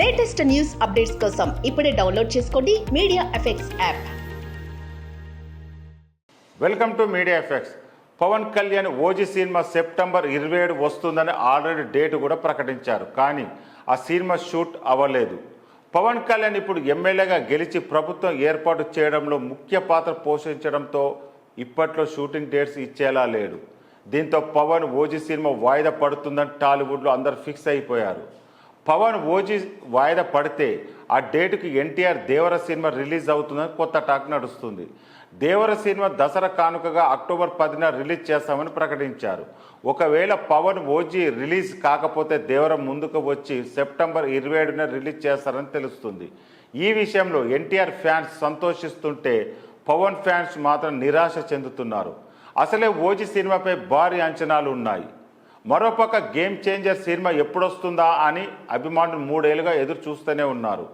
Latest news updates కోసం ఇప్పుడే download చేసుకోండి Media Effects app. Welcome to Media Effects. Pawan Kalyan OG cinema September 27 వస్తుందని already date కూడా ప్రకటించారు. కానీ ఆ సినిమా షూట్ అవ్వలేదు. పవన్ కళ్యాణ్ ఇప్పుడు ఎమ్మెల్యేగా గెలిచి ప్రభుత్వం ఏర్పాటు చేయడంలో ముఖ్య పాత్ర పోషించడంతో ఇప్పట్లో షూటింగ్ డేట్స్ ఇచ్చేలా లేడు. దీంతో పవన్ ఓజీ సినిమా వాయిదా పడుతుందని టాలీవుడ్లో అందరు ఫిక్స్ అయిపోయారు. పవన్ ఓజీ వాయిదా పడితే ఆ డేటుకి ఎన్టీఆర్ దేవర సినిమా రిలీజ్ అవుతుందని కొత్త టాక్ నడుస్తుంది. దేవర సినిమా దసరా కానుకగా అక్టోబర్ 10న రిలీజ్ చేస్తామని ప్రకటించారు. ఒకవేళ పవన్ ఓజీ రిలీజ్ కాకపోతే దేవర ముందుకు వచ్చి సెప్టెంబర్ 27న రిలీజ్ చేస్తారని తెలుస్తుంది. ఈ విషయంలో ఎన్టీఆర్ ఫ్యాన్స్ సంతోషిస్తుంటే పవన్ ఫ్యాన్స్ మాత్రం నిరాశ చెందుతున్నారు. అసలే ఓజీ సినిమాపై భారీ అంచనాలు ఉన్నాయి. మరోపక్క గేమ్ చేంజర్ సినిమా ఎప్పుడొస్తుందా అని అభిమానులు 3 ఏళ్లుగా ఎదురు చూస్తూనే ఉన్నారు.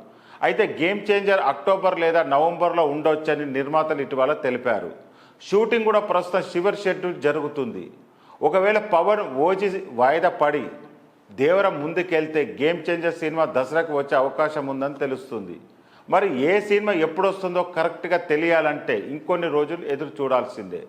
అయితే గేమ్ చేంజర్ అక్టోబర్ లేదా నవంబర్లో ఉండొచ్చని నిర్మాతలు ఇటీవల తెలిపారు. షూటింగ్ కూడా ప్రస్తుతం చివరి షెడ్యూల్ జరుగుతుంది. ఒకవేళ పవన్ ఓజీ వాయిదా పడి దేవర ముందుకెళ్తే గేమ్ చేంజర్ సినిమా దసరాకు వచ్చే అవకాశం ఉందని తెలుస్తుంది. మరి ఏ సినిమా ఎప్పుడు వస్తుందో కరెక్ట్గా తెలియాలంటే ఇంకొన్ని రోజులు ఎదురు చూడాల్సిందే.